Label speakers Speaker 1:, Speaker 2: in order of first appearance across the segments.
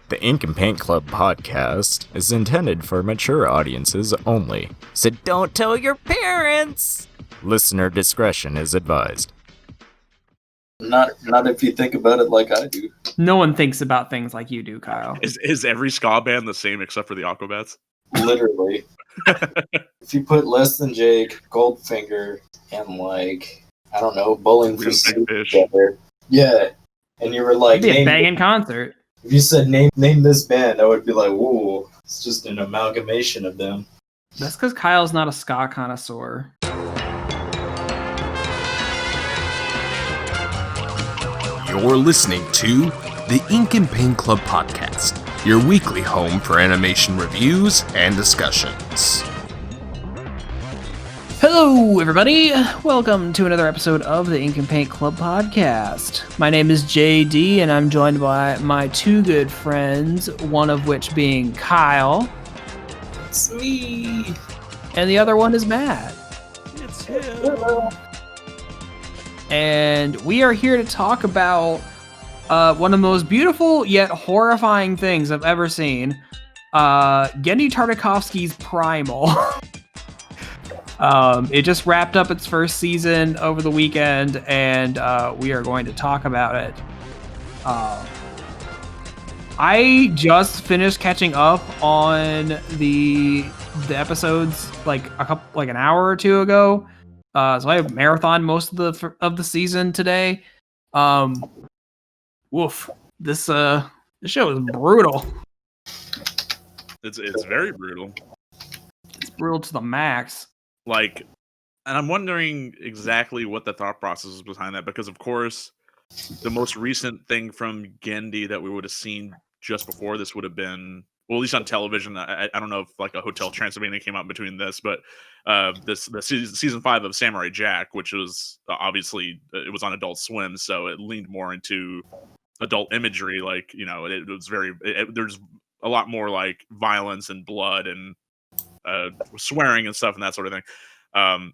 Speaker 1: The Ink and Paint Club podcast is intended for mature audiences only, so don't tell your parents! Listener discretion is advised.
Speaker 2: Not if you think about it like I do.
Speaker 3: No one thinks about things like you do, Kyle.
Speaker 4: Is every ska band the same except for the Aquabats?
Speaker 2: Literally. If you put Less Than Jake, Goldfinger, and I don't know, Bowling for Soup together. Yeah. And you were like,
Speaker 3: It'd be a banging concert.
Speaker 2: If you said name this band, I would be like, whoa, it's just an amalgamation of them.
Speaker 3: That's because Kyle's not a ska connoisseur.
Speaker 5: You're listening to the Ink and Paint Club podcast, your weekly home for animation reviews and discussions.
Speaker 3: Hello, everybody. Welcome to another episode of the Ink and Paint Club podcast. My name is JD, and I'm joined by my two good friends, one of which being Kyle.
Speaker 2: It's me.
Speaker 3: And the other one is Matt.
Speaker 4: It's him.
Speaker 3: And we are here to talk about one of the most beautiful yet horrifying things I've ever seen. Genndy Tartakovsky's Primal. It just wrapped up its first season over the weekend, and we are going to talk about it. I just finished catching up on the episodes like an hour or two ago. So I marathoned most of the season today. Woof. This show is brutal.
Speaker 4: It's very brutal.
Speaker 3: It's brutal to the max.
Speaker 4: And I'm wondering exactly what the thought process was behind that, because of course, the most recent thing from Genndy that we would have seen just before this would have been, well, at least on television. I don't know if a Hotel Transylvania came out between this, but the season 5 of Samurai Jack, which was obviously it was on Adult Swim, so it leaned more into adult imagery. It was there's a lot more violence and blood and swearing and stuff and that sort of thing.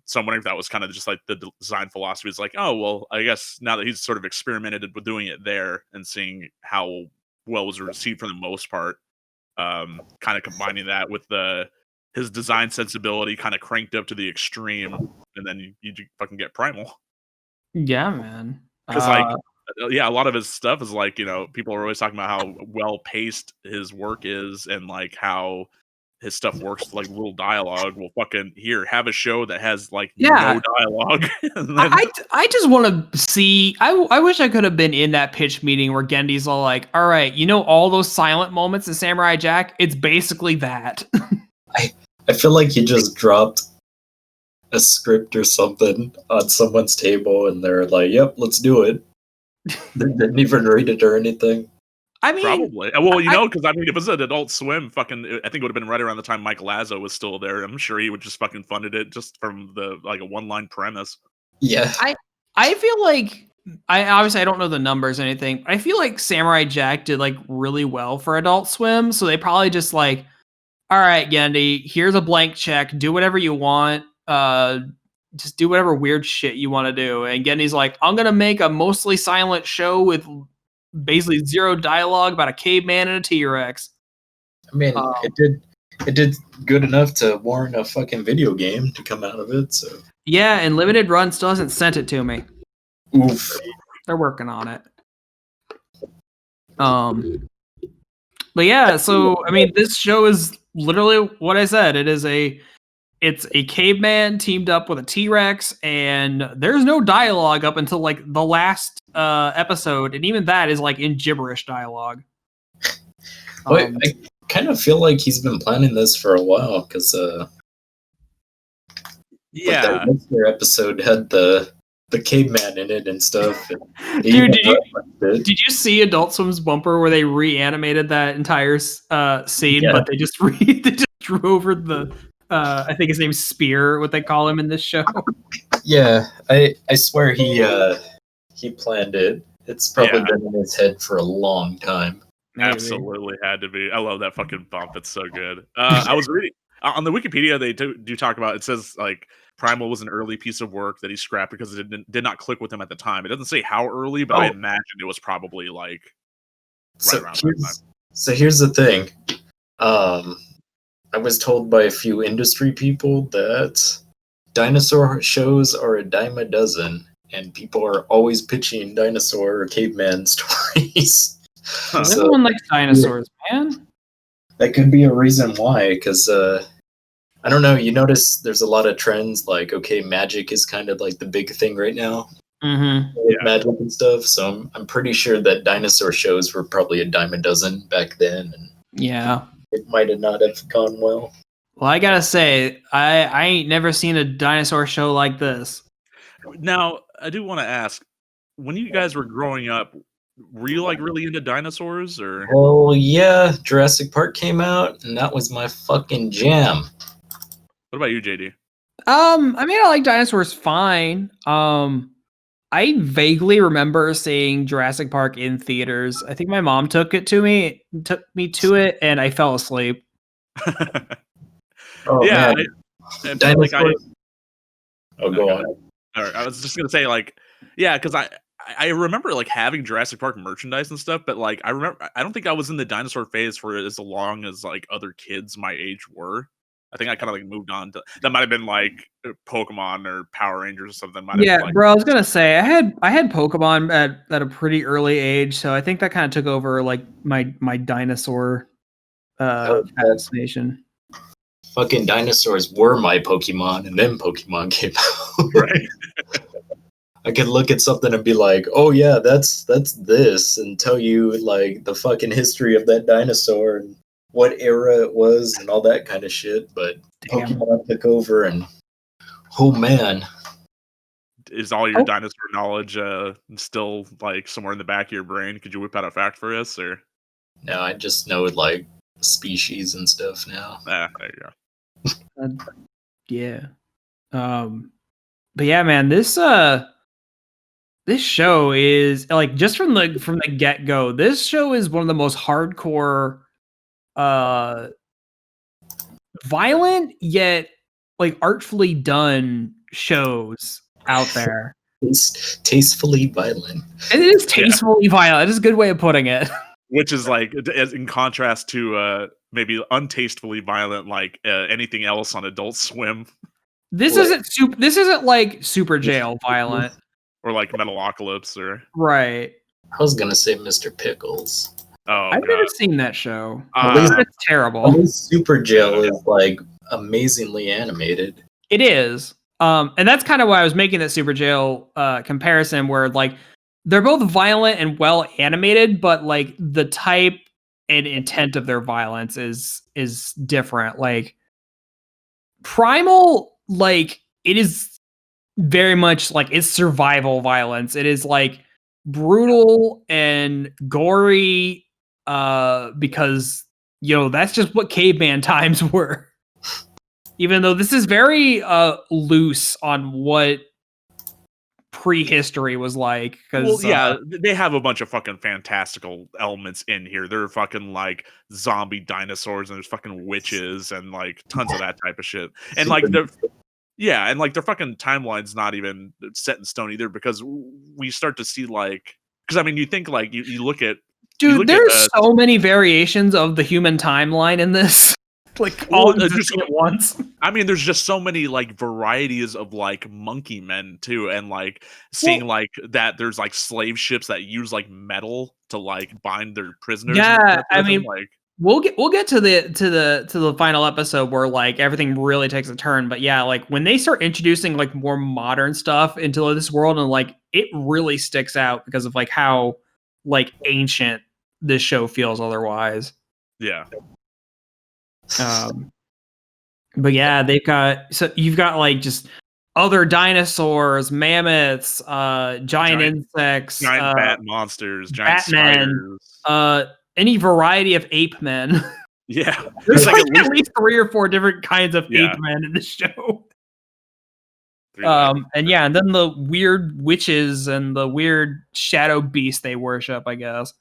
Speaker 4: So I'm wondering if that was kind of just the design philosophy. It's oh, well, I guess now that he's sort of experimented with doing it there and seeing how well it was received for the most part, kind of combining that with his design sensibility kind of cranked up to the extreme, and then you fucking get Primal.
Speaker 3: Yeah, man.
Speaker 4: Because a lot of his stuff is people are always talking about how well paced his work is and how his stuff works with little dialogue. Well, fucking have a show that has no dialogue.
Speaker 3: I just want to see. I wish I could have been in that pitch meeting where Genndy's all all right, all those silent moments in Samurai Jack. It's basically that.
Speaker 2: I feel like he just dropped a script or something on someone's table, and they're like, "Yep, let's do it." They didn't even read it or anything.
Speaker 3: I mean,
Speaker 4: probably. Well, because if it was an Adult Swim, I think it would have been right around the time Mike Lazo was still there. I'm sure he would just fucking funded it just from the a one-line premise.
Speaker 2: Yeah.
Speaker 3: I feel like I don't know the numbers or anything. I feel like Samurai Jack did really well for Adult Swim, so they probably just all right, Genndy, here's a blank check. Do whatever you want. Just do whatever weird shit you want to do. And Genndy's I'm gonna make a mostly silent show with basically zero dialogue about a caveman and a T-Rex.
Speaker 2: I mean, it did good enough to warrant a fucking video game to come out of it. So
Speaker 3: yeah, and Limited Run still hasn't sent it to me.
Speaker 2: Oof.
Speaker 3: They're working on it. But yeah, so I mean, this show is literally what I said. It's a caveman teamed up with a T-Rex, and there's no dialogue up until the last episode, and even that is in gibberish dialogue.
Speaker 2: I kind of feel like he's been planning this for a while, because that Monster episode had the caveman in it and stuff. And
Speaker 3: dude, did you see Adult Swim's bumper where they reanimated that entire scene, but they just drew over the I think his name's Spear, what they call him in this show.
Speaker 2: Yeah, I swear he planned it. It's probably been in his head for a long time.
Speaker 3: Maybe.
Speaker 4: Absolutely had to be. I love that fucking bump. It's so good. I was reading on the Wikipedia. They do talk about. It says Primal was an early piece of work that he scrapped because it did not click with him at the time. It doesn't say how early, but I imagine it was probably right around that time.
Speaker 2: So here's the thing. I was told by a few industry people that dinosaur shows are a dime a dozen, and people are always pitching dinosaur or caveman stories.
Speaker 3: Because
Speaker 2: So
Speaker 3: everyone likes dinosaurs, man.
Speaker 2: that could be a reason why, because I don't know, you notice there's a lot of trends, like, okay, magic is kind of like the big thing right now,
Speaker 3: Mm-hmm.
Speaker 2: with
Speaker 4: Yeah.
Speaker 2: magic and stuff, so I'm pretty sure that dinosaur shows were probably a dime a dozen back then, and
Speaker 3: Yeah.
Speaker 2: it might have not have gone well.
Speaker 3: Well, I gotta say, I ain't never seen a dinosaur show like this.
Speaker 4: Now, I do want to ask, when you guys were growing up, were you like really into dinosaurs or?
Speaker 2: Well, yeah, Jurassic Park came out, and that was my fucking jam.
Speaker 4: What about you, JD?
Speaker 3: I mean, I like dinosaurs fine. I vaguely remember seeing Jurassic Park in theaters. I think my mom took me to it, and I fell asleep.
Speaker 2: Oh,
Speaker 4: Yeah,
Speaker 2: man.
Speaker 4: I feel like
Speaker 2: Dinosaurs. Oh, go
Speaker 4: Okay.
Speaker 2: on.
Speaker 4: All right, I was just gonna say like, yeah, because I remember like having Jurassic Park merchandise and stuff, but like I don't think I was in the dinosaur phase for as long as like other kids my age were. I think I kind of like moved on to that might have been like Pokemon or Power Rangers or something. Might have
Speaker 3: Yeah,
Speaker 4: like,
Speaker 3: bro, I was gonna say I had Pokemon at a pretty early age, so I think that kind of took over like my dinosaur
Speaker 2: Oh,
Speaker 3: fascination.
Speaker 2: fucking dinosaurs were my Pokemon, and then Pokemon came out.
Speaker 4: right.
Speaker 2: I could look at something and be like, "Oh yeah, that's this," and tell you like the fucking history of that dinosaur and what era it was and all that kind of shit. But
Speaker 3: Damn.
Speaker 2: Pokemon took over, and oh man,
Speaker 4: Is all your
Speaker 3: Oh.
Speaker 4: dinosaur knowledge still like somewhere in the back of your brain? Could you whip out a fact for us or?
Speaker 2: now I just know like species and stuff now.
Speaker 4: There you go.
Speaker 3: Yeah. But yeah, man, this show is like just from the get-go, this show is one of the most hardcore violent yet like artfully done shows out there.
Speaker 2: Tastefully violent.
Speaker 3: And it is tastefully violent. It is a good way of putting it.
Speaker 4: Which is like as in contrast to maybe untastefully violent like anything else on Adult Swim
Speaker 3: This
Speaker 2: Right.
Speaker 3: isn't like Super Jail violent.
Speaker 4: or like Metalocalypse or
Speaker 3: Right.
Speaker 2: I was gonna say Mr. Pickles.
Speaker 4: oh
Speaker 3: I've
Speaker 4: god.
Speaker 3: never seen that show.
Speaker 2: At least-
Speaker 3: It's
Speaker 2: At
Speaker 3: terrible.
Speaker 2: least Super Jail is like amazingly animated.
Speaker 3: It is. And that's kind of why I was making that Super Jail comparison where like they're both violent and well animated, but like the type and intent of their violence is different. Like Primal, like it is very much like it's survival violence. It is like brutal and gory because that's just what caveman times were. Even though this is very loose on what prehistory was like.
Speaker 4: Well, yeah, they have a bunch of fucking fantastical elements in here. There are fucking like zombie dinosaurs and there's fucking witches and like tons of that type of shit. And like their fucking timeline's not even set in stone either because we start to see like because I mean you think like you look at
Speaker 3: dude, there's so many variations of the human timeline in this. Like all existing at once.
Speaker 4: I mean, there's just so many like varieties of like monkey men too, and like seeing like that there's like slave ships that use like metal to like bind their prisoners.
Speaker 3: Yeah, I mean,
Speaker 4: like
Speaker 3: we'll get to the final episode where like everything really takes a turn. But yeah, like when they start introducing like more modern stuff into this world, and like it really sticks out because of like how like ancient this show feels otherwise.
Speaker 4: Yeah.
Speaker 3: But yeah, you've got like just other dinosaurs, mammoths, giant insects,
Speaker 4: giant bat monsters, giant
Speaker 3: Batman,
Speaker 4: spiders,
Speaker 3: any variety of ape men.
Speaker 4: Yeah,
Speaker 3: There's like at least 3 or 4 different kinds of ape men in the show. And yeah, and then the weird witches and the weird shadow beast they worship, I guess.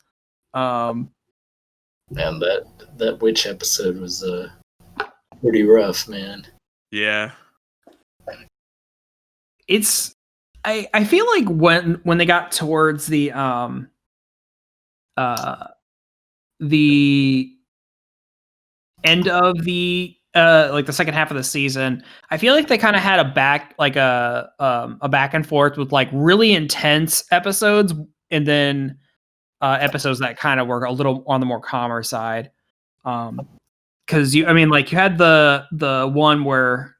Speaker 2: Man, that witch episode was pretty rough, man.
Speaker 4: Yeah.
Speaker 3: It's I feel like when they got towards the the end of the like the second half of the season, I feel like they kind of had a back and forth with like really intense episodes, and then episodes that kind of were a little on the more calmer side. Because you had the one where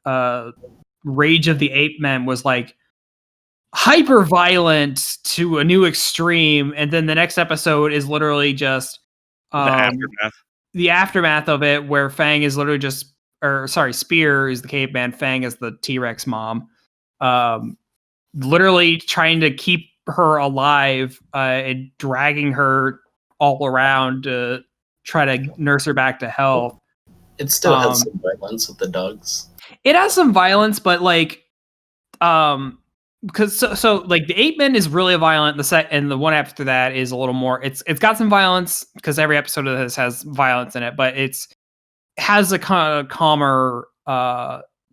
Speaker 3: Rage of the Ape Men was like hyper violent to a new extreme, and then the next episode is literally just the aftermath of it, where Fang is literally Spear is the caveman, Fang is the T-Rex mom, literally trying to keep her alive and dragging her all around to try to nurse her back to health.
Speaker 2: It still has some violence with the dogs.
Speaker 3: It has some violence, but like, because so like the Ape Men is really violent. And the one after that is a little more. It's got some violence because every episode of this has violence in it, but it has a kind of calmer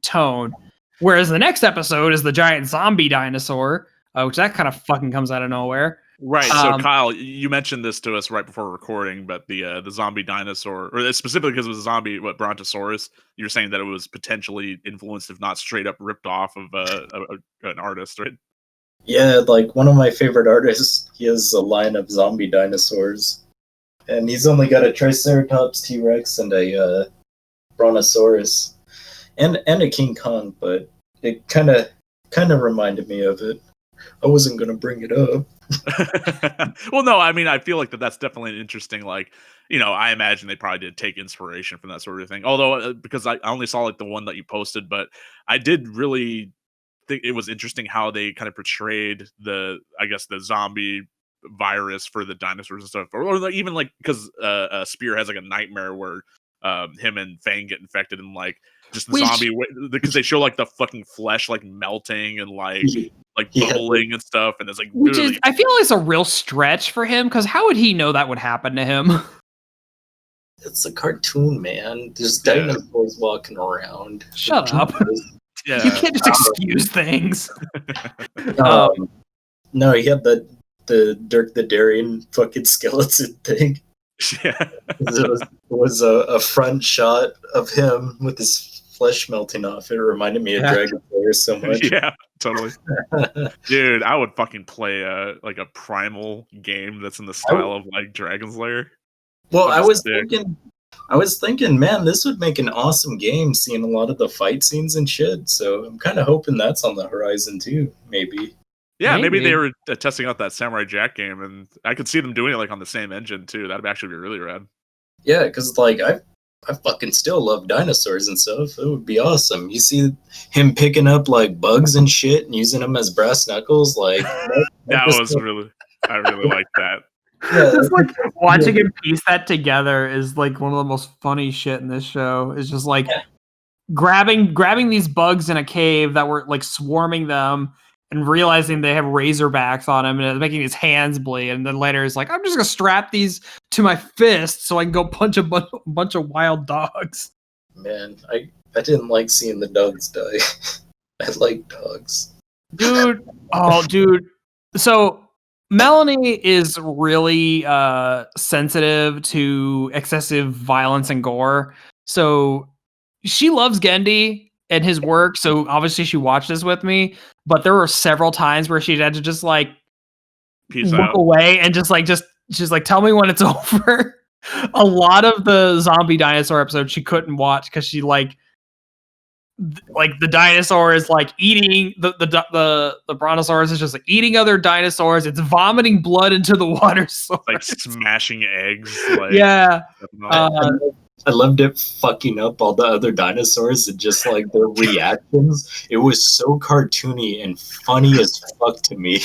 Speaker 3: tone. Whereas the next episode is the giant zombie dinosaur, which that kind of fucking comes out of nowhere.
Speaker 4: Right. So Kyle, you mentioned this to us right before recording, but the zombie dinosaur, or specifically because it was a zombie, Brontosaurus, you were saying that it was potentially influenced, if not straight up ripped off of an artist, right?
Speaker 2: Yeah, like one of my favorite artists, he has a line of zombie dinosaurs, and he's only got a Triceratops, T-Rex, and a Brontosaurus, and a King Kong, but it kind of reminded me of it. I wasn't gonna bring it up.
Speaker 4: Well, no, I mean, I feel like that's definitely an interesting, like, I imagine they probably did take inspiration from that sort of thing. Although, because I only saw like the one that you posted, but I did really think it was interesting how they kind of portrayed the zombie virus for the dinosaurs and stuff, or even like because Spear has like a nightmare where him and Fang get infected and like just the zombie, because they show like the fucking flesh like melting and like bubbling and stuff, and it's like
Speaker 3: which is, I feel like it's a real stretch for him, because how would he know that would happen to him?
Speaker 2: It's a cartoon, man. There's dinosaurs walking around.
Speaker 3: Shut up.
Speaker 4: Yeah.
Speaker 3: You can't just excuse things.
Speaker 2: No, he had the Dirk the Darien fucking skeleton thing.
Speaker 4: Yeah.
Speaker 2: It was a front shot of him with his flesh melting off. It reminded me of Dragon Slayer so much.
Speaker 4: Yeah, totally. Dude, I would fucking play a Primal game that's in the style of like Dragon Slayer.
Speaker 2: Well, I was thinking, man, this would make an awesome game, seeing a lot of the fight scenes and shit. So I'm kind of hoping that's on the horizon too, maybe.
Speaker 4: Yeah, maybe they were testing out that Samurai Jack game, and I could see them doing it like on the same engine too. That'd actually be really rad. Yeah,
Speaker 2: because like I fucking still love dinosaurs and stuff. It would be awesome. You see him picking up like bugs and shit and using them as brass knuckles, like
Speaker 4: I really like that.
Speaker 2: Yeah,
Speaker 3: just like watching him piece that together is like one of the most funny shit in this show. It's just like grabbing these bugs in a cave that were like swarming them, and realizing they have razorbacks on him, and it's making his hands bleed. And then later he's like, I'm just gonna strap these to my fist so I can go punch a bunch of wild dogs.
Speaker 2: Man, I didn't like seeing the dogs die. I like dogs.
Speaker 3: Dude. So Melanie is really sensitive to excessive violence and gore. So she loves Gendy and his work. So obviously she watched this with me. But there were several times where she had to just like look away and just tell me when it's over. A lot of the zombie dinosaur episodes she couldn't watch because she like the dinosaur is like eating the brontosaurus is just like eating other dinosaurs. It's vomiting blood into the water source.
Speaker 4: Like smashing eggs. Like,
Speaker 3: yeah.
Speaker 2: I loved it fucking up all the other dinosaurs and just like their reactions. It was so cartoony and funny as fuck to me.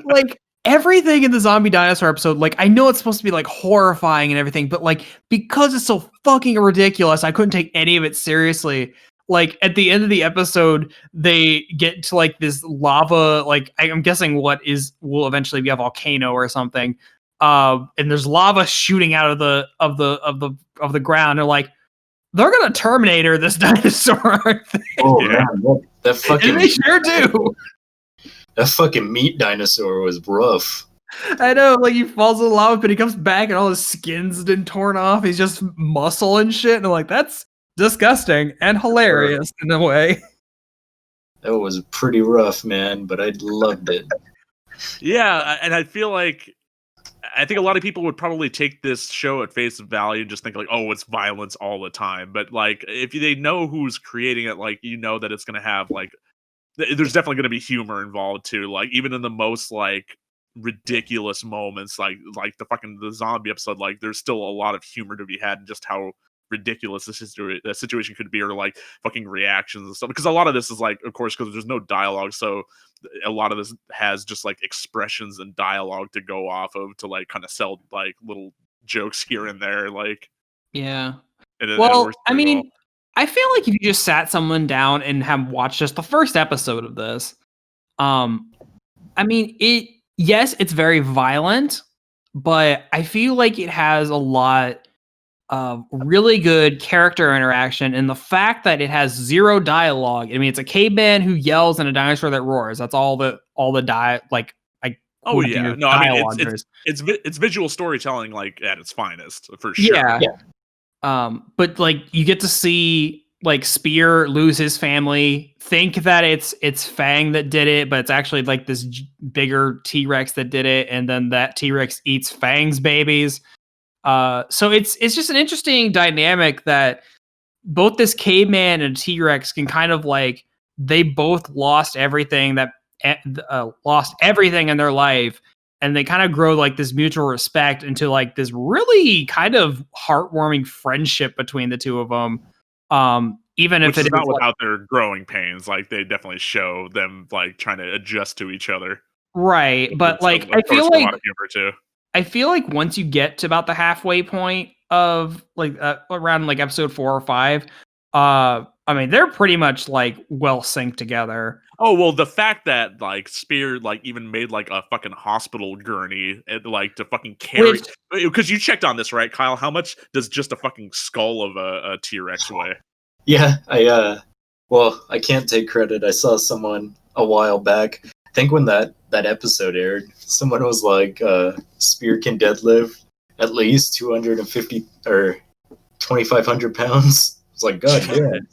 Speaker 3: Like everything in the zombie dinosaur episode, like I know it's supposed to be like horrifying and everything, but like because it's so fucking ridiculous, I couldn't take any of it seriously. Like at the end of the episode, they get to like this lava, like I'm guessing will eventually be a volcano or something. And there's lava shooting out of the ground. They're like, they're gonna Terminator this dinosaur, aren't they?
Speaker 2: Oh man, that fucking
Speaker 3: and they sure do.
Speaker 2: That fucking meat dinosaur was rough.
Speaker 3: I know, like he falls in lava, but he comes back and all his skin's been torn off. He's just muscle and shit. And I'm like, that's disgusting and hilarious in a way.
Speaker 2: That was pretty rough, man, but I loved it.
Speaker 4: Yeah, and I feel like I think a lot of people would probably take this show at face value and just think like, oh, it's violence all the time. But like, if they know who's creating it, like you know that it's gonna have like, there's definitely gonna be humor involved too. Like even in the most like ridiculous moments, like the zombie episode, like there's still a lot of humor to be had in just how ridiculous the situation could be, or like fucking reactions and stuff. Because a lot of this is like, of course, because there's no dialogue, so a lot of this has just like expressions and dialogue to go off of to like kind of sell like little jokes here and there, like
Speaker 3: Yeah.
Speaker 4: it
Speaker 3: Well,
Speaker 4: works
Speaker 3: I
Speaker 4: pretty
Speaker 3: mean,
Speaker 4: well.
Speaker 3: I feel like if you just sat someone down and have watched just the first episode of this, I mean, it's very violent, but I feel like it has a lot of really good character interaction, and the fact that it has zero dialogue. I mean, it's a caveman who yells and a dinosaur that roars. That's all the like I
Speaker 4: Oh
Speaker 3: wouldn't think
Speaker 4: yeah,
Speaker 3: there's
Speaker 4: no, I mean
Speaker 3: dialogue there.
Speaker 4: it's visual storytelling like at its finest for sure.
Speaker 3: Yeah. But like you get to see like Spear lose his family, think that it's Fang that did it, but it's actually like this bigger T-Rex that did it, and then that T-Rex eats Fang's babies. So it's just an interesting dynamic that both this caveman and T-Rex can kind of like, they both lost everything in their life, and they kind of grow like this mutual respect into like this really kind of heartwarming friendship between the two of them. Even if
Speaker 4: Which is
Speaker 3: it
Speaker 4: not
Speaker 3: is like,
Speaker 4: without their growing pains. Like they definitely show them like trying to adjust to each other.
Speaker 3: right, but
Speaker 4: It's,
Speaker 3: like
Speaker 4: of course, a lot of humor too.
Speaker 3: I feel like once you get to about the halfway point of like around like episode 4 or 5, I mean they're pretty much like well synced together.
Speaker 4: Oh well, the fact that like Spear like even made like a fucking hospital gurney and like to fucking carry, because you checked on this, right, Kyle? How much does just a fucking skull of a T-Rex weigh?
Speaker 2: Yeah, I can't take credit. I saw someone a while back. I think when that episode aired, someone was like, Spear can deadlift at least 250 or 2,500 pounds. It's like, God damn.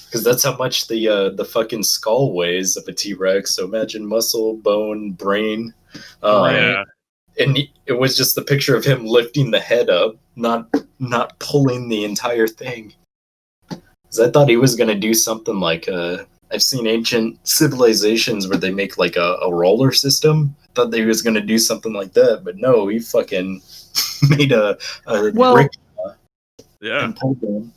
Speaker 2: Because that's how much the fucking skull weighs of a T-Rex. So imagine muscle, bone, brain.
Speaker 4: Yeah.
Speaker 2: And it was just the picture of him lifting the head up, not pulling the entire thing. Because I thought he was going to do something like, I've seen ancient civilizations where they make like a roller system. I thought that he was going to do something like that, but no, he fucking made a brick.
Speaker 4: Yeah.
Speaker 2: And pulled him.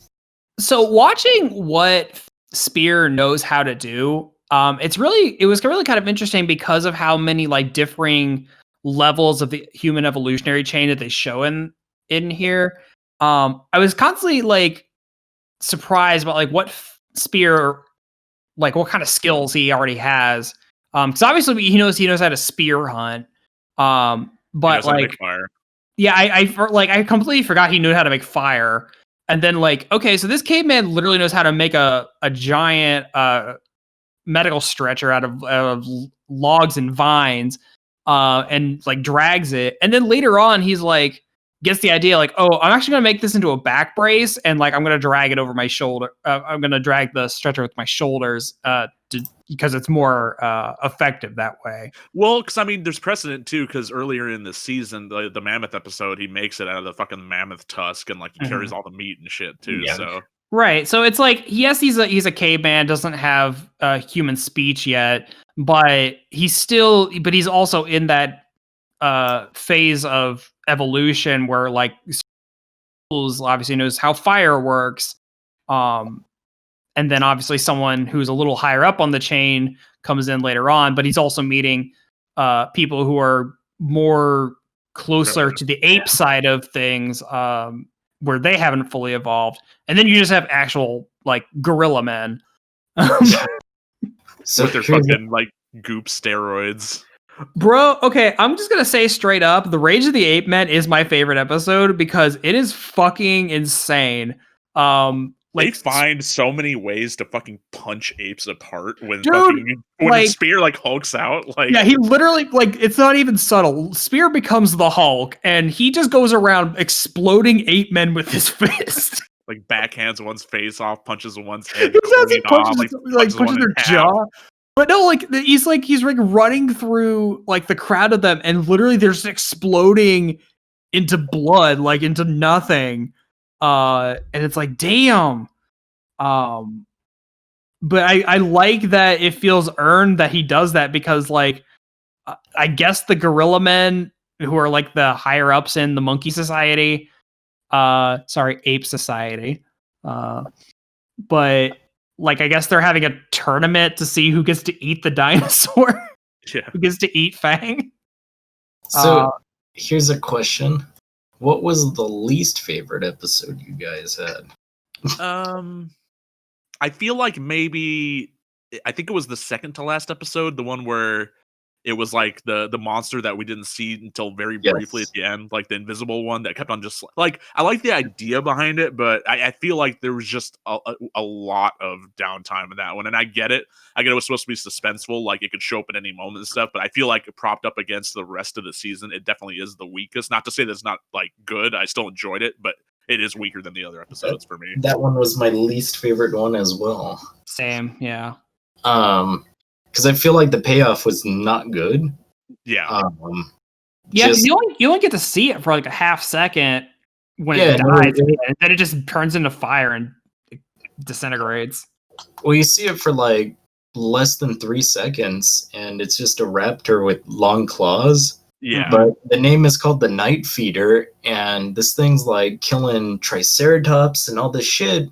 Speaker 3: So watching what Spear knows how to do, it was really kind of interesting because of how many like differing levels of the human evolutionary chain that they show in here. I was constantly like surprised about like what Spear, like what kind of skills he already has. Because obviously he knows how to spear hunt. But like
Speaker 4: fire.
Speaker 3: Yeah, I completely forgot he knew how to make fire. And then like, okay, so this caveman literally knows how to make a giant medical stretcher out of logs and vines, and like drags it. And then later on, he's like, gets the idea like, oh, I'm actually gonna make this into a back brace, and like I'm gonna drag it over my shoulder. I'm gonna drag the stretcher with my shoulders, because it's more effective that way.
Speaker 4: Well, because I mean, there's precedent too. Because earlier in the season, the mammoth episode, he makes it out of the fucking mammoth tusk, and like he carries all the meat and shit too.
Speaker 2: Yeah.
Speaker 4: So
Speaker 3: right, so it's like, yes, he's a caveman, doesn't have human speech yet, but he's also in that phase of evolution where like obviously knows how fire works, and then obviously someone who's a little higher up on the chain comes in later on, but he's also meeting people who are more closer to the ape side of things, where they haven't fully evolved, and then you just have actual like gorilla men.
Speaker 2: So
Speaker 4: with their fucking like goop steroids.
Speaker 3: Bro, okay, I'm just gonna say straight up, the Rage of the Ape Men is my favorite episode because it is fucking insane. like
Speaker 4: they find so many ways to fucking punch apes apart when
Speaker 3: Dude,
Speaker 4: when
Speaker 3: like-
Speaker 4: the spear like hulks out. Like,
Speaker 3: yeah, he literally like it's not even subtle. Spear becomes the Hulk, and he just goes around exploding ape men with his fist.
Speaker 4: like backhands one's face off, punches one's head
Speaker 3: He does, he
Speaker 4: clean off,
Speaker 3: punches
Speaker 4: one in
Speaker 3: their
Speaker 4: half.
Speaker 3: jaw. But no, like he's running through like the crowd of them, and literally they're just exploding into blood, like into nothing. And it's like, damn. But I like that it feels earned that he does that, because like I guess the gorilla men, who are like the higher ups in the monkey society, ape society, but like I guess they're having a tournament to see who gets to eat the dinosaur.
Speaker 4: Yeah.
Speaker 3: Who gets to eat Fang.
Speaker 2: So here's a question. What was the least favorite episode you guys had?
Speaker 4: I feel like maybe I think it was the second to last episode, the one where it was like the monster that we didn't see until very briefly at the end, like the invisible one that kept on just like, I like the idea behind it, but I feel like there was just a lot of downtime in that one. And I get it. I get it was supposed to be suspenseful, like it could show up at any moment and stuff, but I feel like propped up against the rest of the season, it definitely is the weakest. Not to say that's not like good. I still enjoyed it, but it is weaker than the other episodes for me.
Speaker 2: That one was my least favorite one as well.
Speaker 3: Same, yeah.
Speaker 2: Because I feel like the payoff was not good.
Speaker 4: Yeah.
Speaker 3: Yeah, 'cause you only get to see it for like a half second when
Speaker 2: Yeah,
Speaker 3: it
Speaker 2: no,
Speaker 3: dies, and then it just turns into fire and it disintegrates.
Speaker 2: Well, you see it for like less than 3 seconds, and it's just a raptor with long claws.
Speaker 4: Yeah.
Speaker 2: But the name is called the Night Feeder, and this thing's like killing triceratops and all this shit,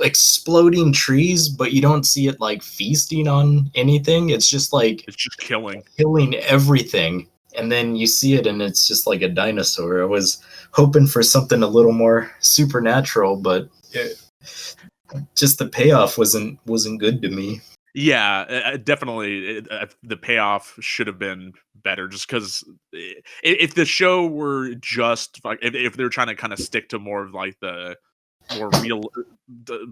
Speaker 2: exploding trees, but you don't see it like feasting on anything. It's just like
Speaker 4: It's just killing
Speaker 2: everything. And then you see it and it's just like a dinosaur. I was hoping for something a little more supernatural, but just the payoff wasn't good to me.
Speaker 4: Yeah, definitely. The payoff should have been better, just because if the show were just like, if they're trying to kind of stick to more of like the more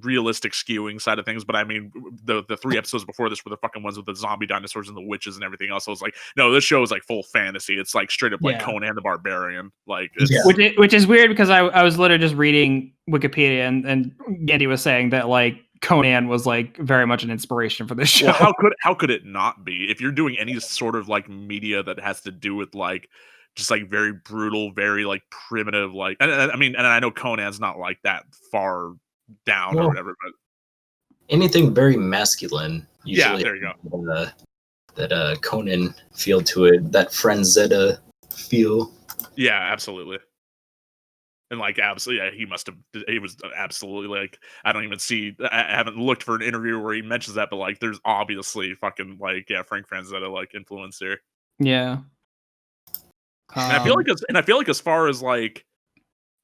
Speaker 4: realistic skewing side of things. But I mean, the 3 episodes before this were the fucking ones with the zombie dinosaurs and the witches and everything else. I was like, no, this show is like full fantasy. It's like straight up like Conan the Barbarian. Like,
Speaker 3: which is weird, because I was literally just reading Wikipedia, and Getty was saying that like Conan was like very much an inspiration for this show.
Speaker 4: Well, how could it not be? If you're doing any sort of like media that has to do with like just like very brutal, very like primitive, like, and I mean, and I know Conan's not like that far down or whatever, but
Speaker 2: anything very masculine usually,
Speaker 4: yeah, there you
Speaker 2: go. That Conan feel to it, that Franzetta feel.
Speaker 4: Yeah, absolutely. And like, absolutely, yeah, he was absolutely like, I haven't looked for an interview where he mentions that, but like, there's obviously fucking like, yeah, Frank Franzetta like influence here.
Speaker 3: Yeah.
Speaker 4: And I feel like as far as like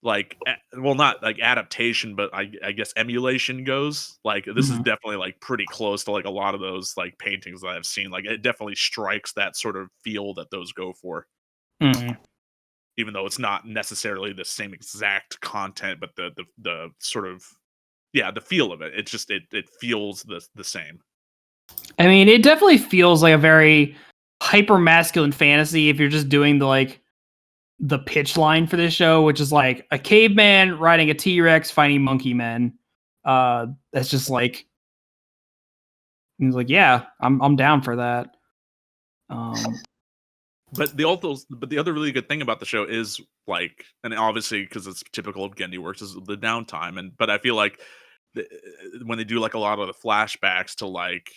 Speaker 4: well, not like adaptation, but I guess emulation goes, like this is definitely like pretty close to like a lot of those like paintings that I've seen. Like it definitely strikes that sort of feel that those go for. Even though it's not necessarily the same exact content, but the sort of, yeah, the feel of it. It's just it feels the same.
Speaker 3: I mean, it definitely feels like a very hyper masculine fantasy if you're just doing the pitch line for this show, which is like a caveman riding a T-Rex fighting monkey men. That's just like, he's like, yeah, I'm down for that.
Speaker 4: But the other really good thing about the show is like, and obviously because it's typical of Gendy works, is the downtime. But I feel like when they do like a lot of the flashbacks to like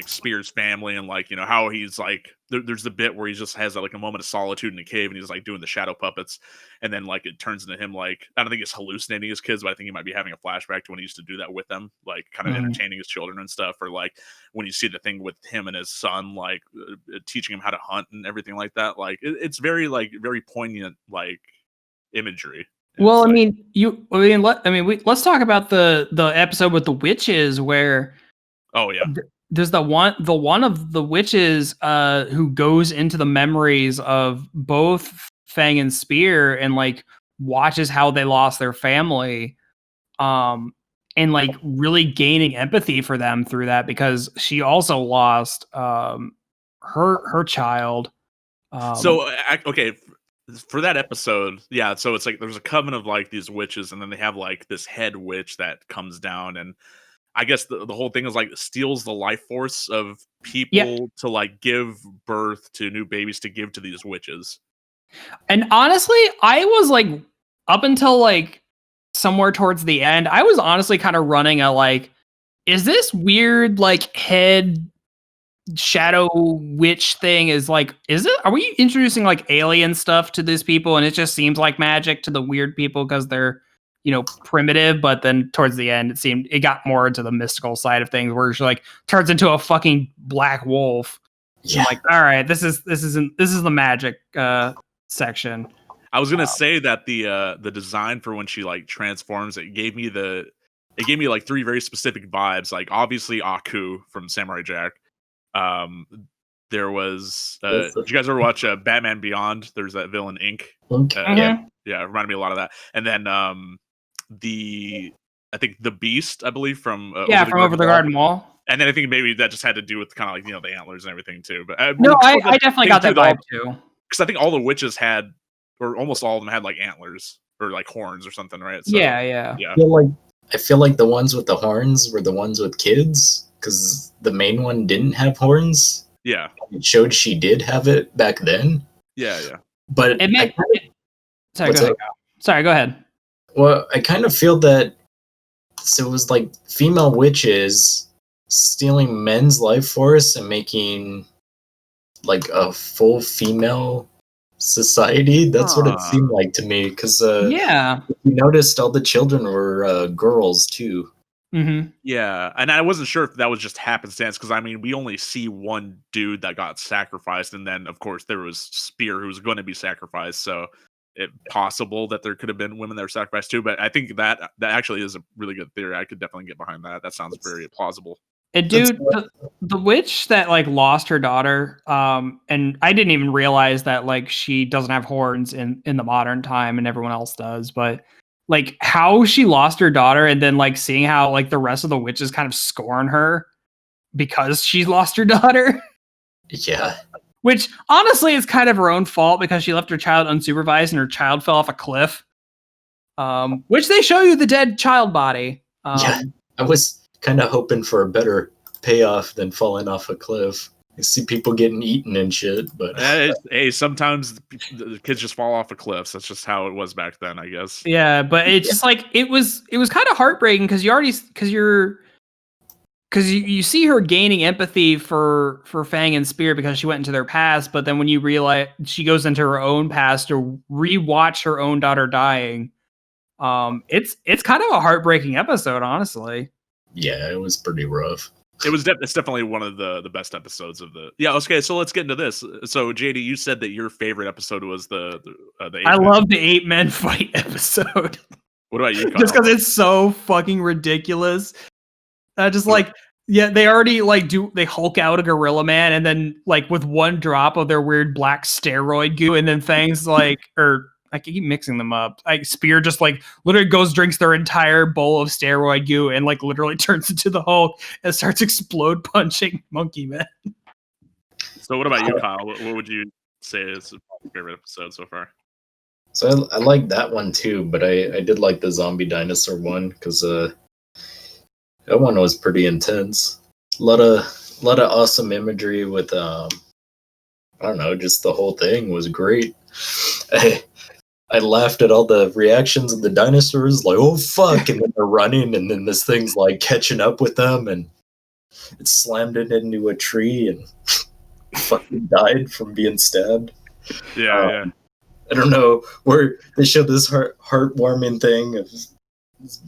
Speaker 4: Spear's family and like, you know, how he's like, there's the bit where he just has like a moment of solitude in a cave and he's like doing the shadow puppets, and then like it turns into him like, I don't think he's hallucinating his kids, but I think he might be having a flashback to when he used to do that with them, like kind of entertaining his children and stuff. Or like when you see the thing with him and his son, like teaching him how to hunt and everything like that, like it's very like very poignant like imagery. And
Speaker 3: well,
Speaker 4: like,
Speaker 3: let's talk about the episode with the witches where
Speaker 4: oh yeah,
Speaker 3: there's the one of the witches who goes into the memories of both Fang and Spear and like watches how they lost their family. And and like really gaining empathy for them through that, because she also lost her child.
Speaker 4: So okay, for that episode, yeah. So it's like there's a coven of like these witches, and then they have like this head witch that comes down, and I guess the whole thing is like steals the life force of people to like give birth to new babies to give to these witches.
Speaker 3: And honestly, I was like, up until like somewhere towards the end, I was honestly kind of running a like, is this weird like head shadow witch thing is like, are we introducing like alien stuff to these people and it just seems like magic to the weird people because they're, you know, primitive? But then towards the end it got more into the mystical side of things, where she like turns into a fucking black wolf.
Speaker 2: Yeah.
Speaker 3: I'm like, all right, this is the magic section.
Speaker 4: I was gonna say that the design for when she like transforms, it gave me like three very specific vibes. Like obviously Aku from Samurai Jack. There was did you guys ever watch Batman Beyond? There's that villain Ink.
Speaker 2: Yeah.
Speaker 4: Yeah, it reminded me a lot of that. And then I think the Beast, I believe, from
Speaker 3: Over the Garden Wall.
Speaker 4: And then I think maybe that just had to do with kind of like, you know, the antlers and everything too. But
Speaker 3: no, I definitely got that vibe too.
Speaker 4: Because I think all the witches had, or almost all of them had like antlers or like horns or something, right? So,
Speaker 3: yeah.
Speaker 2: I feel like the ones with the horns were the ones with kids, because the main one didn't have horns.
Speaker 4: Yeah.
Speaker 2: It showed she did have it back then.
Speaker 4: Yeah.
Speaker 2: But
Speaker 3: Sorry, go ahead.
Speaker 2: Well, I kind of feel that so it was like female witches stealing men's life force and making like a full female society. That's what it seemed like to me. Because
Speaker 3: yeah,
Speaker 2: you noticed all the children were girls too.
Speaker 3: Mm-hmm.
Speaker 4: Yeah, and I wasn't sure if that was just happenstance, because I mean we only see one dude that got sacrificed, and then of course there was Spear who was going to be sacrificed. So it's possible that there could have been women that were sacrificed too. But I think that actually is a really good theory. I could definitely get behind that. That sounds very plausible.
Speaker 3: Dude, the witch that like lost her daughter, and I didn't even realize that like she doesn't have horns in the modern time and everyone else does, but like how she lost her daughter and then like seeing how like the rest of the witches kind of scorn her because she lost her daughter.
Speaker 2: Yeah.
Speaker 3: Which honestly is kind of her own fault, because she left her child unsupervised and her child fell off a cliff. Which they show you the dead child body.
Speaker 2: Yeah, I was kind of hoping for a better payoff than falling off a cliff. I see people getting eaten and shit, but
Speaker 4: hey, sometimes the kids just fall off of cliffs. That's just how it was back then, I guess.
Speaker 3: Yeah, but it's just like it was kind of heartbreaking, because you see her gaining empathy for Fang and Spear because she went into their past, but then when you realize she goes into her own past to rewatch her own daughter dying, it's kind of a heartbreaking episode, honestly.
Speaker 2: Yeah, it was pretty rough.
Speaker 4: It's definitely one of the best episodes of the. Yeah, okay, so let's get into this. So JD, you said that your favorite episode was the Ape Men.
Speaker 3: I love the Ape Men fight episode.
Speaker 4: What about you, Kyle?
Speaker 3: Just because it's so fucking ridiculous. Just like, yeah, they already like they Hulk out a gorilla man, and then like with one drop of their weird black steroid goo, and then things like, or I keep mixing them up. Like Spear just like literally drinks their entire bowl of steroid goo and like literally turns into the Hulk and starts explode punching Monkey Man.
Speaker 4: So what about you, Kyle? What would you say is your favorite episode so far?
Speaker 2: So I like that one too, but I did like the zombie dinosaur one, because that one was pretty intense. A lot of awesome imagery with I don't know, just the whole thing was great. I laughed at all the reactions of the dinosaurs, like, oh fuck, and then they're running, and then this thing's like catching up with them, and it slammed it into a tree and fucking died from being stabbed.
Speaker 4: Yeah.
Speaker 2: I don't know, where they showed this heartwarming thing of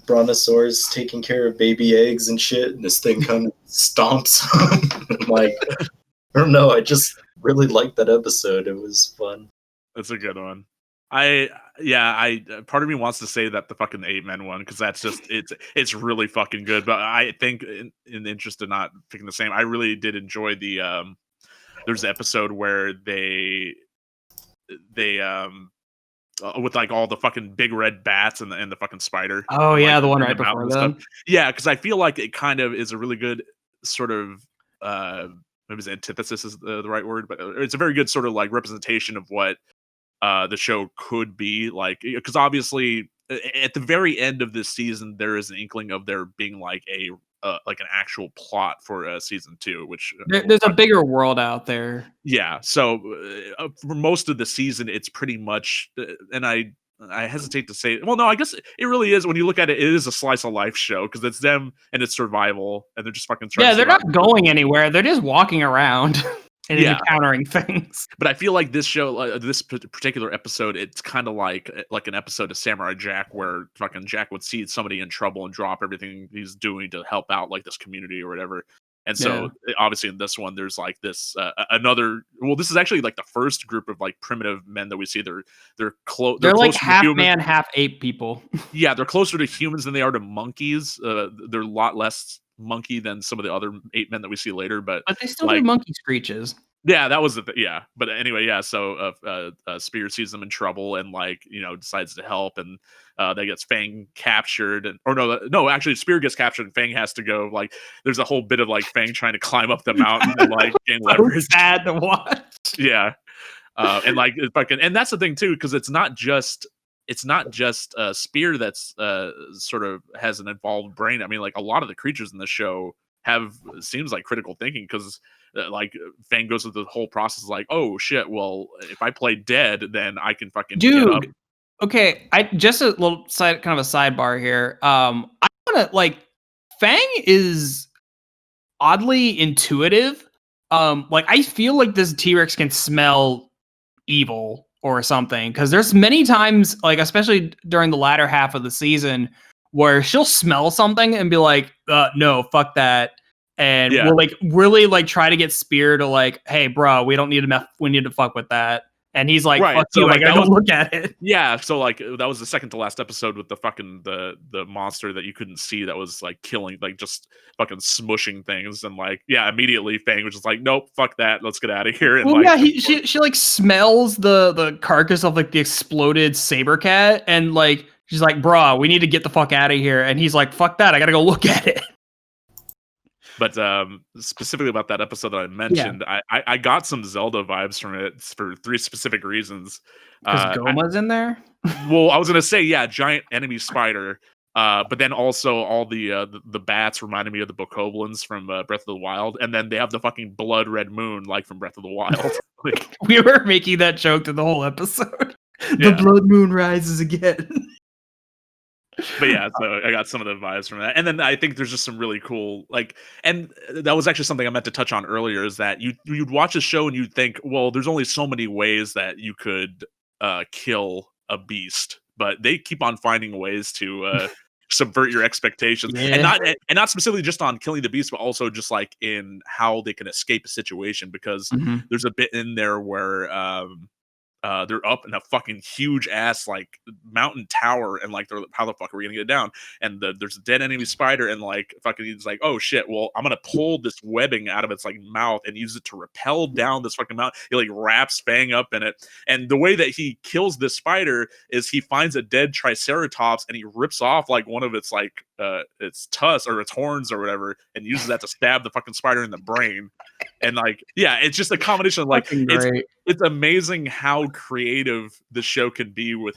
Speaker 2: brontosaurus taking care of baby eggs and shit, and this thing comes and stomps on. I'm like, I don't know, I just really liked that episode. It was fun.
Speaker 4: That's a good one. Part of me wants to say that the fucking Ape Men one, because that's just it's really fucking good. But I think in the interest of not picking the same, I really did enjoy the there's an episode where they with like all the fucking big red bats and the fucking spider.
Speaker 3: Oh
Speaker 4: and,
Speaker 3: yeah,
Speaker 4: like,
Speaker 3: the one
Speaker 4: in
Speaker 3: right before
Speaker 4: mountain and stuff.
Speaker 3: them.
Speaker 4: Yeah, because I feel like it kind of is a really good sort of maybe antithesis is the right word, but it's a very good sort of like representation of what the show could be like. Because obviously, at the very end of this season, there is an inkling of there being like like an actual plot for season 2, which we'll
Speaker 3: There's a
Speaker 4: talk.
Speaker 3: bigger world out there.
Speaker 4: Yeah, so for most of the season, it's pretty much, and I hesitate to say, well, no, I guess it really is. When you look at it, it is a slice of life show because it's them and it's survival, and they're just fucking trying
Speaker 3: Yeah,
Speaker 4: to
Speaker 3: they're
Speaker 4: survive.
Speaker 3: not going anywhere. They're just walking around and
Speaker 4: Yeah.
Speaker 3: encountering things.
Speaker 4: But I feel like this show, this particular episode, it's kind of like an episode of Samurai Jack, where fucking Jack would see somebody in trouble and drop everything he's doing to help out like this community or whatever. And so, obviously, in this one, there's like this another. Well, this is actually like the first group of like primitive men that we see. They're close.
Speaker 3: They're like
Speaker 4: closer to
Speaker 3: half
Speaker 4: humans.
Speaker 3: man, half ape people.
Speaker 4: Yeah, they're closer to humans than they are to monkeys. They're a lot less monkey than some of the other ape men that we see later. But
Speaker 3: But they still
Speaker 4: like,
Speaker 3: do monkey screeches.
Speaker 4: yeah, that was yeah. But anyway, yeah. So Spear sees them in trouble and like decides to help, and they gets Fang captured, no, actually Spear gets captured and Fang has to go. Like, there's a whole bit of like Fang trying to climb up the mountain and like gain leverage.
Speaker 3: Sad to watch.
Speaker 4: Yeah, and like fucking, and that's the thing too, because it's not just Spear that's sort of has an involved brain. I mean, like a lot of the creatures in the show seems like critical thinking, because like Fang goes through the whole process like, oh shit, well, if I play dead, then I can fucking get up.
Speaker 3: Okay, I just a little kind of a sidebar here. I want to like Fang is oddly intuitive. Like I feel like this T-Rex can smell evil or something, because there's many times, like especially during the latter half of the season, where she'll smell something and be like, no, fuck that. And we'll like really like try to get Spear to like, hey, bro, we don't need to we need to fuck with that. And he's like,
Speaker 4: right.
Speaker 3: fuck
Speaker 4: So
Speaker 3: you,
Speaker 4: like,
Speaker 3: I gotta go look at it.
Speaker 4: Yeah, so like that was the second to last episode with the fucking the monster that you couldn't see that was like killing, like just fucking smushing things, and like immediately Fang was just like, nope, fuck that, let's get out of here. And
Speaker 3: well, she like smells the carcass of like the exploded saber cat, and like she's like, bruh, we need to get the fuck out of here. And he's like, fuck that, I gotta go look at it.
Speaker 4: But specifically about that episode that I mentioned, I got some Zelda vibes from it for 3 specific reasons.
Speaker 3: Because Goma's in there?
Speaker 4: Well, I was gonna say, giant enemy spider. But then also all the bats reminded me of the Bokoblins from Breath of the Wild, and then they have the fucking blood red moon like from Breath of the Wild. Like,
Speaker 3: we were making that joke through the whole episode. The blood moon rises again.
Speaker 4: But yeah, so I got some of the vibes from that. And then I think there's just some really cool, like, and that was actually something I meant to touch on earlier, is that you'd watch a show and you'd think, well, there's only so many ways that you could kill a beast, but they keep on finding ways to subvert your expectations. And not specifically just on killing the beast, but also just like in how they can escape a situation, because there's a bit in there where they're up in a fucking huge ass like mountain tower, and like they're, how the fuck are we gonna get down? And there's a dead enemy spider, and like fucking he's like, oh shit, well, I'm gonna pull this webbing out of its like mouth and use it to rappel down this fucking mountain. He like wraps Fang up in it, and the way that he kills this spider is he finds a dead triceratops and he rips off like one of its like its tusks or its horns or whatever, and uses that to stab the fucking spider in the brain. And like, it's just a combination of like, it's amazing how creative the show can be with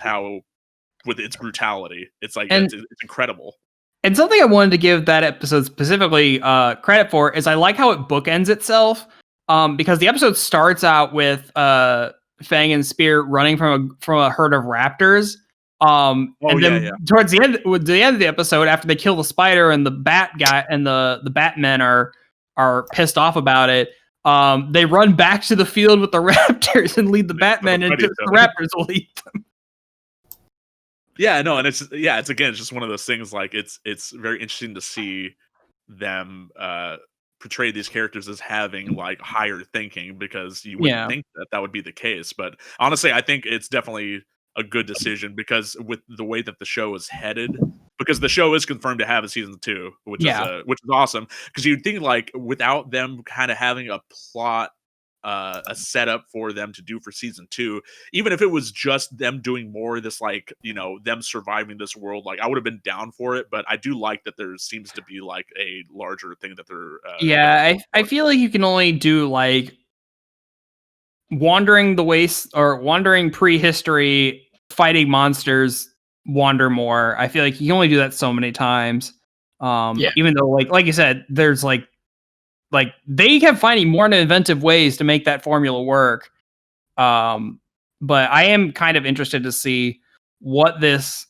Speaker 4: its brutality. It's like, it's incredible.
Speaker 3: And something I wanted to give that episode specifically credit for is I like how it bookends itself, because the episode starts out with Fang and Spear running from a herd of raptors. Towards the end of the episode, after they kill the spider and the bat guy and the Batmen are pissed off about it, they run back to the field with the raptors and lead the Batman, and the raptors will eat them.
Speaker 4: Yeah, no, and it's again, it's just one of those things. Like it's very interesting to see them portray these characters as having like higher thinking, because you wouldn't think that would be the case. But honestly, I think it's definitely a good decision, because with the way that the show is headed, because the show is confirmed to have a season 2, which is awesome. Because you'd think like without them kind of having a plot a setup for them to do for season 2. Even if it was just them doing more of this, like, them surviving this world, like I would have been down for it. But I do like that there seems to be like a larger thing that they're
Speaker 3: I feel like you can only do like wandering the waste or wandering prehistory, fighting monsters, wander more. I feel like you can only do that so many times. Even though like you said, there's like they kept finding more inventive ways to make that formula work. But I am kind of interested to see what this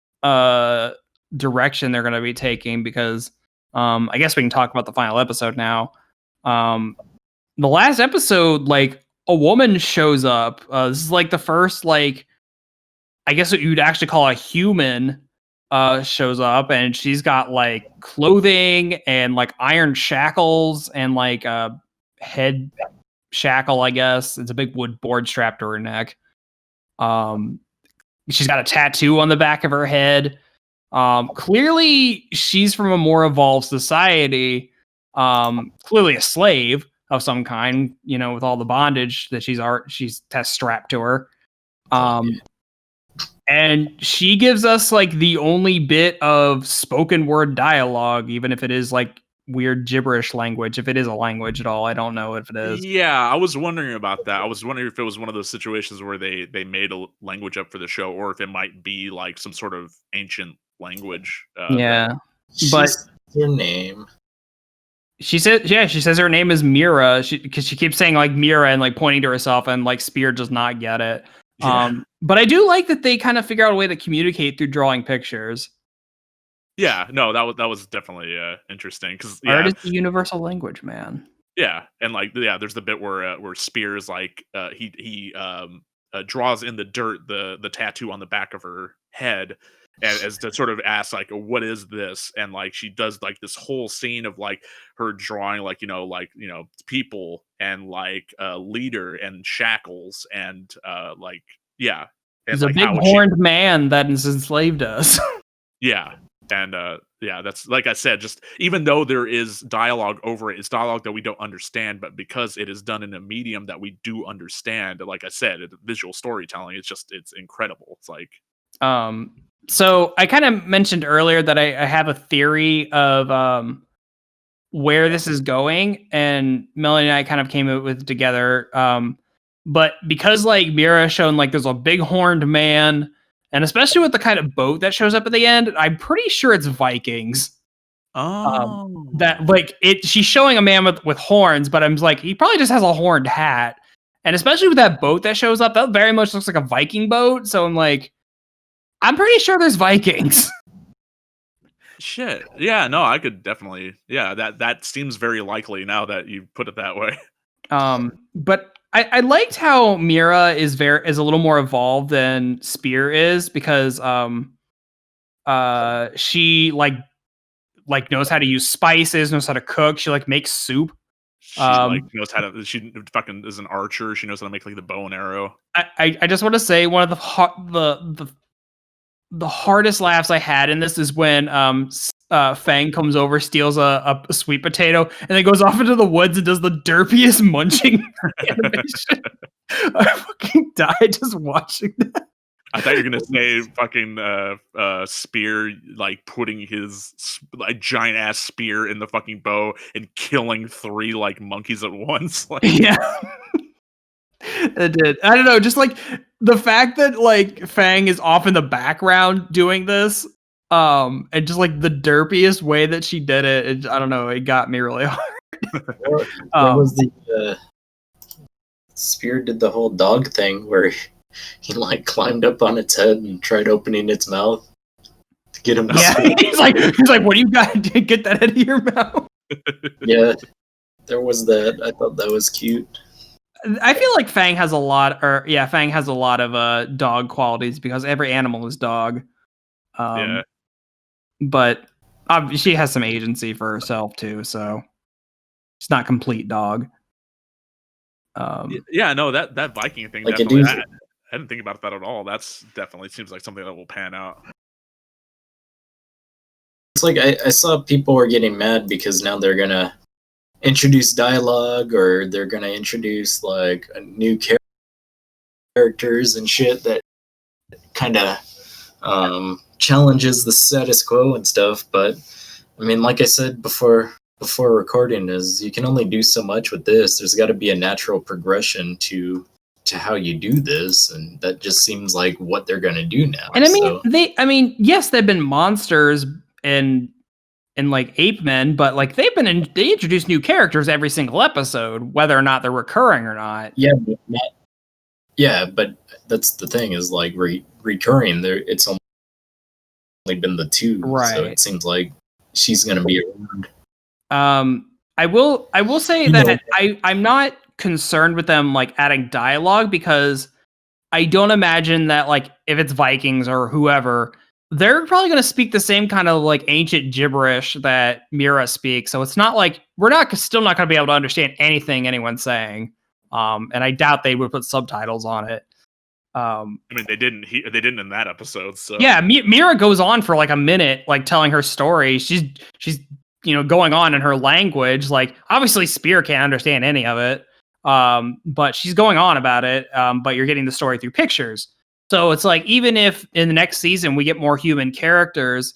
Speaker 3: direction they're going to be taking, because I guess we can talk about the final episode now. The last episode, like, a woman shows up. This is like the first, like, I guess what you'd actually call a human shows up, and she's got like clothing and like iron shackles and like a head shackle, I guess. It's a big wood board strapped to her neck. She's got a tattoo on the back of her head. Clearly she's from a more evolved society. Clearly a slave of some kind, with all the bondage that she's strapped to her. And she gives us like the only bit of spoken word dialogue, even if it is like weird gibberish language. If it is a language at all, I don't know if it is.
Speaker 4: Yeah, I was wondering about that. I was wondering if it was one of those situations where they made a language up for the show, or if it might be like some sort of ancient language.
Speaker 3: But
Speaker 2: her name.
Speaker 3: She says her name is Mira, because she keeps saying like Mira and like pointing to herself, and like Spear does not get it.
Speaker 4: Yeah.
Speaker 3: But I do like that they kind of figure out a way to communicate through drawing pictures.
Speaker 4: Yeah, no, that was definitely interesting, because
Speaker 3: art is the universal language, man.
Speaker 4: Yeah, and like there's the bit where Spears like he draws in the dirt the tattoo on the back of her head, as to sort of ask like, what is this? And like she does like this whole scene of like her drawing like people and like leader and shackles and like and
Speaker 3: he's
Speaker 4: like
Speaker 3: a big horned man that has enslaved us.
Speaker 4: Yeah. And that's, like I said, just even though there is dialogue over it, it's dialogue that we don't understand, but because it is done in a medium that we do understand, like I said, visual storytelling, it's incredible. It's like
Speaker 3: so I kind of mentioned earlier that I have a theory of where this is going, and Melanie and I kind of came up with together. But because like Mira shown like there's a big horned man, and especially with the kind of boat that shows up at the end, I'm pretty sure it's Vikings. That like she's showing a man with horns, but I'm like, he probably just has a horned hat. And especially with that boat that shows up, that very much looks like a Viking boat. So I'm like, I'm pretty sure there's Vikings.
Speaker 4: Shit. Yeah, no, I could definitely. Yeah, that seems very likely now that you put it that way.
Speaker 3: But I liked how Mira is a little more evolved than Spear is, because she like knows how to use spices, knows how to cook. She like makes soup.
Speaker 4: She like knows how to. She fucking is an archer. She knows how to make like the bow and arrow.
Speaker 3: I just want to say one of the hardest laughs I had in this is when Fang comes over, steals a sweet potato, and then goes off into the woods and does the derpiest munching animation. I fucking died just watching that.
Speaker 4: I thought you were gonna say fucking Spear like putting his like giant ass spear in the fucking bow and killing 3 like monkeys at once. Like,
Speaker 3: yeah. It did. I don't know, just like the fact that like Fang is off in the background doing this, and just like the derpiest way that she did it, I don't know, it got me really hard.
Speaker 2: What was the Spear did the whole dog thing where he like climbed up on its head and tried opening its mouth to get him to speak.
Speaker 3: he's like, what do you got? Get that out of your mouth.
Speaker 2: Yeah, there was that. I thought that was cute.
Speaker 3: I feel like Fang has a lot of dog qualities, because every animal is dog. But she has some agency for herself too, so it's not complete dog.
Speaker 4: Yeah, no, that Viking thing
Speaker 2: like
Speaker 4: definitely. I didn't think about that at all. That's definitely seems like something that will pan out.
Speaker 2: It's like I saw people were getting mad because now they're gonna introduce dialogue, or they're gonna introduce like a new characters and shit that kind of challenges the status quo and stuff. But I mean, like I said before recording, is you can only do so much with this. There's got to be a natural progression to how you do this, and that just seems like what they're gonna do now.
Speaker 3: And I mean,
Speaker 2: so.
Speaker 3: yes, they've been monsters in like Ape Men, but like they introduce new characters every single episode, whether or not they're recurring or not.
Speaker 2: Yeah, but that's the thing, is like recurring. There, it's only been the two,
Speaker 3: right?
Speaker 2: So it seems like she's gonna be around.
Speaker 3: I will say that I'm not concerned with them like adding dialogue, because I don't imagine that, like, if it's Vikings or whoever, they're probably going to speak the same kind of like ancient gibberish that Mira speaks. So it's not like we're still not going to be able to understand anything anyone's saying. And I doubt they would put subtitles on it.
Speaker 4: I mean, they didn't in that episode. So
Speaker 3: yeah, Mira goes on for like a minute, like telling her story. She's going on in her language. Like, obviously Spear can't understand any of it. But she's going on about it. But you're getting the story through pictures. So it's like, even if in the next season we get more human characters,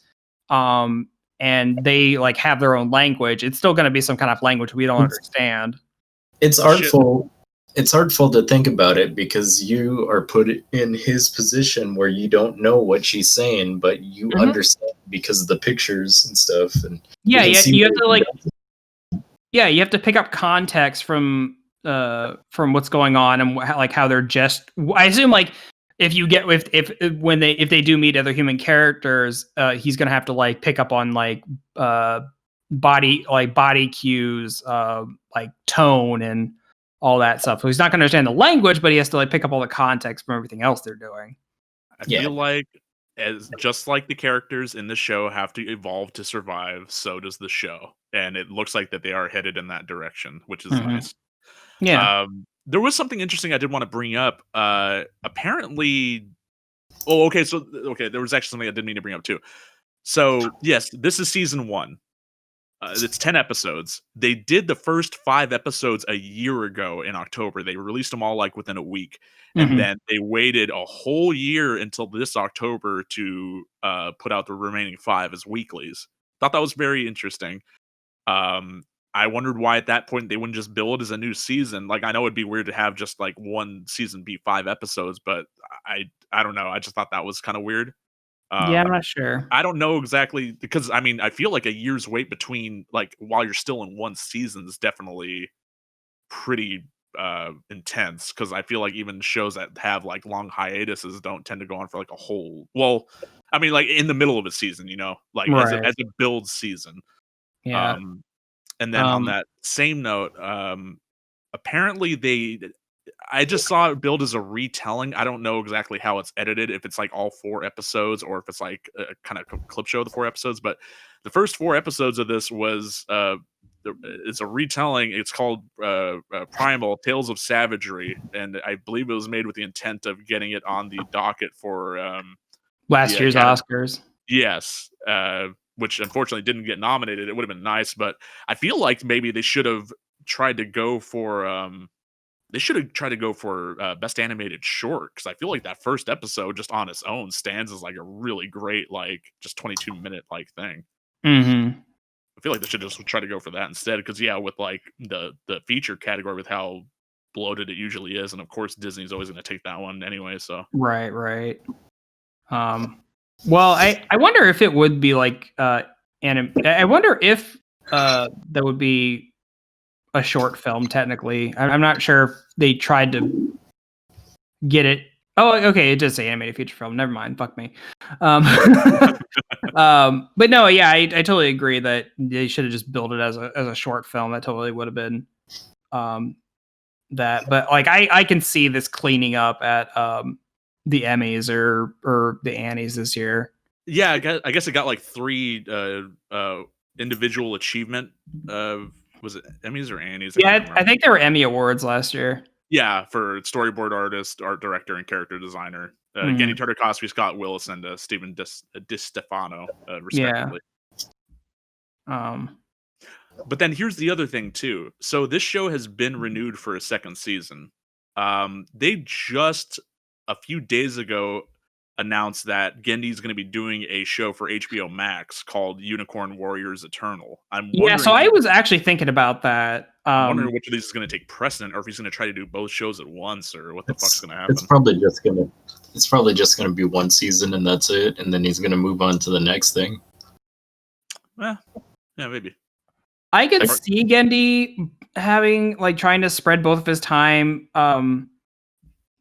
Speaker 3: and they like have their own language, it's still going to be some kind of language we don't understand.
Speaker 2: It's artful. It's artful to think about it, because you are put in his position where you don't know what she's saying, but you understand because of the pictures and stuff. And
Speaker 3: you have to you have to pick up context from what's going on, and how they're just. I assume like if they do meet other human characters, he's gonna have to like pick up on like body cues, like tone and all that stuff. So he's not going to understand the language, but he has to like pick up all the context from everything else they're doing.
Speaker 4: I feel like, just like the characters in the show have to evolve to survive, so does the show, and it looks like that they are headed in that direction, which is nice.
Speaker 3: Yeah.
Speaker 4: There was something interesting I did want to bring up. Apparently, there was actually something I didn't mean to bring up too. So yes, this is season 1. It's 10 episodes. They did the first 5 episodes a year ago in October. They released them all like within a week. And then they waited a whole year until this October to put out the remaining 5 as weeklies. Thought that was very interesting. I wondered why at that point they wouldn't just bill it as a new season. Like, I know it'd be weird to have just like one season be 5 episodes, but I don't know. I just thought that was kind of weird.
Speaker 3: Yeah, I'm not sure.
Speaker 4: I don't know exactly, because I mean, I feel like a year's wait between, like, while you're still in one season is definitely pretty intense, because I feel like even shows that have like long hiatuses don't tend to go on for like a whole, well, I mean, like in the middle of a season, like as a build season.
Speaker 3: Yeah.
Speaker 4: And then on that same note, apparently I just saw it billed as a retelling. I don't know exactly how it's edited, if it's like all 4 episodes or if it's like a kind of clip show of the 4 episodes. But the first 4 episodes of this was it's a retelling. It's called Primal, Tales of Savagery, and I believe it was made with the intent of getting it on the docket for
Speaker 3: last year's Oscars.
Speaker 4: Yes, which unfortunately didn't get nominated. It would have been nice, but I feel like maybe they should have tried to go for best animated short, because I feel like that first episode just on its own stands as like a really great, like, just 22-minute like thing. I feel like they should just try to go for that instead, because with like the feature category, with how bloated it usually is, and of course Disney's always going to take that one anyway. So
Speaker 3: right. Well, I wonder if it would be like I wonder if that would be a short film technically. I'm not sure if they tried to get it. Oh, okay, it does say animated feature film. Never mind. Fuck me. But no, yeah, I totally agree that they should have just built it as a short film. That totally would have been that. But like, I can see this cleaning up at the Emmys or the Annies this year.
Speaker 4: Yeah, I guess it got like 3 individual achievement. Was it Emmys or Annies?
Speaker 3: I think there were Emmy Awards last year.
Speaker 4: Yeah, for storyboard artist, art director, and character designer. Gendy Tartakovsky, Scott Willis, and Stephen DiStefano, respectively. But then here's the other thing too. So this show has been renewed for a second season. They just a few days ago announced that Gendy's going to be doing a show for HBO Max called Unicorn Warriors Eternal.
Speaker 3: Yeah, so I was actually thinking about that.
Speaker 4: I'm wondering which of these is going to take precedent, or if he's going to try to do both shows at once, or what the fuck's going to happen.
Speaker 2: It's probably just gonna be one season and that's it, and then he's gonna move on to the next thing.
Speaker 4: Yeah, maybe.
Speaker 3: I could see Gendy having trying to spread both of his time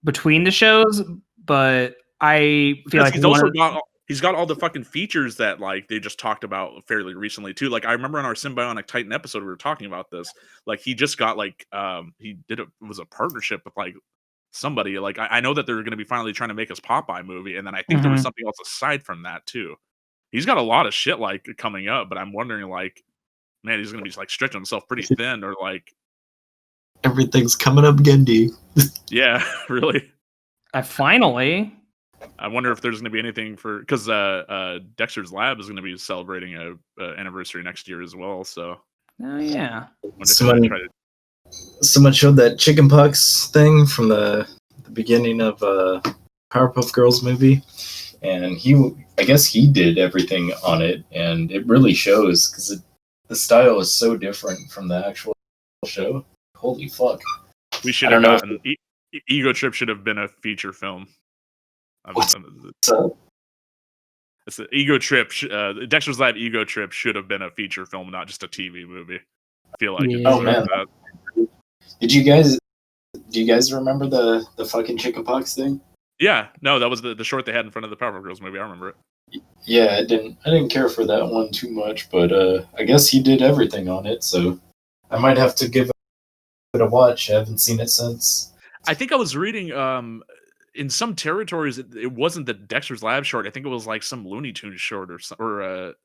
Speaker 3: between the shows, but I feel like
Speaker 4: he's got all the fucking features that they just talked about fairly recently too. I remember on our Symbionic Titan episode we were talking about this. He just got it was a partnership with somebody. I know that they're going to be finally trying to make his Popeye movie, and then I think there was something else aside from that too. He's got a lot of shit coming up, but I'm wondering man, he's going to be stretching himself pretty thin, or
Speaker 2: everything's coming up Gendy.
Speaker 4: Yeah, really.
Speaker 3: Finally.
Speaker 4: I wonder if there's going to be anything because Dexter's Lab is going to be celebrating a anniversary next year as well. So.
Speaker 3: Oh yeah.
Speaker 2: Someone showed that chickenpox thing from the beginning of Powerpuff Girls movie, and I guess he did everything on it, and it really shows because the style is so different from the actual show. Holy fuck!
Speaker 4: We should have gotten Ego Trip should have been a feature film. It's the Ego Trip. Dexter's Lab Ego Trip should have been a feature film, not just a TV movie. I feel like.
Speaker 2: Oh man! Do you guys remember the fucking chickenpox thing?
Speaker 4: Yeah, no, that was the short they had in front of the Powerpuff Girls movie. I remember it.
Speaker 2: Yeah, I didn't care for that one too much, but I guess he did everything on it, so I might have to give it a watch. I haven't seen it since.
Speaker 4: I think I was reading in some territories it wasn't the Dexter's Lab short. I think it was some Looney Tunes short or something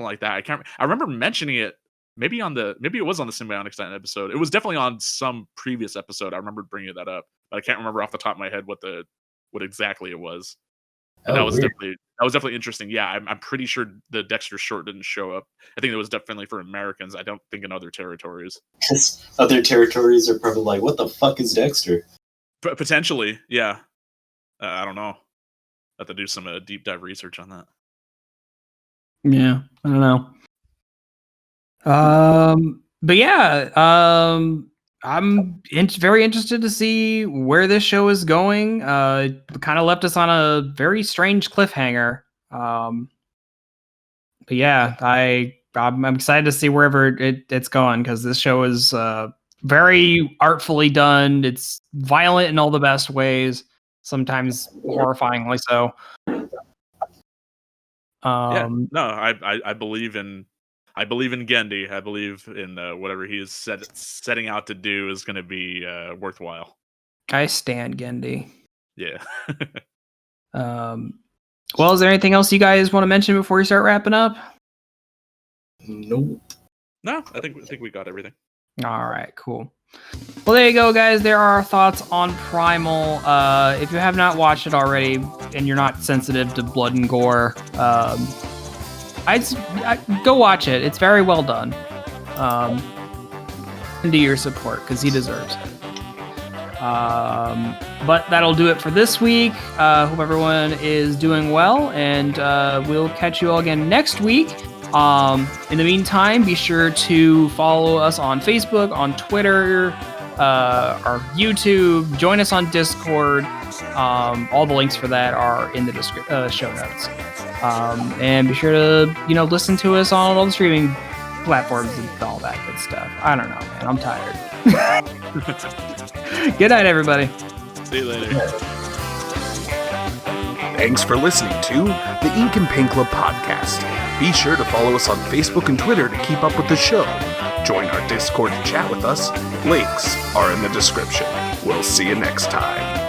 Speaker 4: like that. I remember mentioning it. Maybe it was on the Symbionic Titan episode. It was definitely on some previous episode. I remember bringing that up, but I can't remember off the top of my head what exactly it was. And that was definitely interesting. Yeah, I'm pretty sure the Dexter short didn't show up. I think it was definitely for Americans. I don't think in other territories.
Speaker 2: Because other territories are probably like, what the fuck is Dexter?
Speaker 4: Potentially, yeah. I don't know. I have to do some deep dive research on that.
Speaker 3: Yeah, I don't know. But yeah, I'm very interested to see where this show is going. It kind of left us on a very strange cliffhanger. But yeah, I'm excited to see wherever it's going, because this show is very artfully done. It's violent in all the best ways, sometimes horrifyingly so.
Speaker 4: I believe in Gendy. I believe in whatever he is setting out to do is going to be worthwhile.
Speaker 3: I stand Gendy.
Speaker 4: Yeah.
Speaker 3: Well, is there anything else you guys want to mention before we start wrapping up?
Speaker 2: Nope.
Speaker 4: No, I think we got everything.
Speaker 3: All right, cool. Well, there you go, guys. There are our thoughts on Primal. If you have not watched it already and you're not sensitive to blood and gore, I'd go watch it. It's very well done. Into your support, because he deserves it. But that'll do it for this week. Hope everyone is doing well, and we'll catch you all again next week. In the meantime, be sure to follow us on Facebook, on Twitter, our YouTube, join us on Discord. All the links for that are in the show notes. And be sure to, listen to us on all the streaming platforms and all that good stuff. I don't know, man. I'm tired. Good night, everybody.
Speaker 4: See you later.
Speaker 5: Thanks for listening to the Ink and Paint Club podcast. Be sure to follow us on Facebook and Twitter to keep up with the show. Join our Discord and chat with us. Links are in the description. We'll see you next time.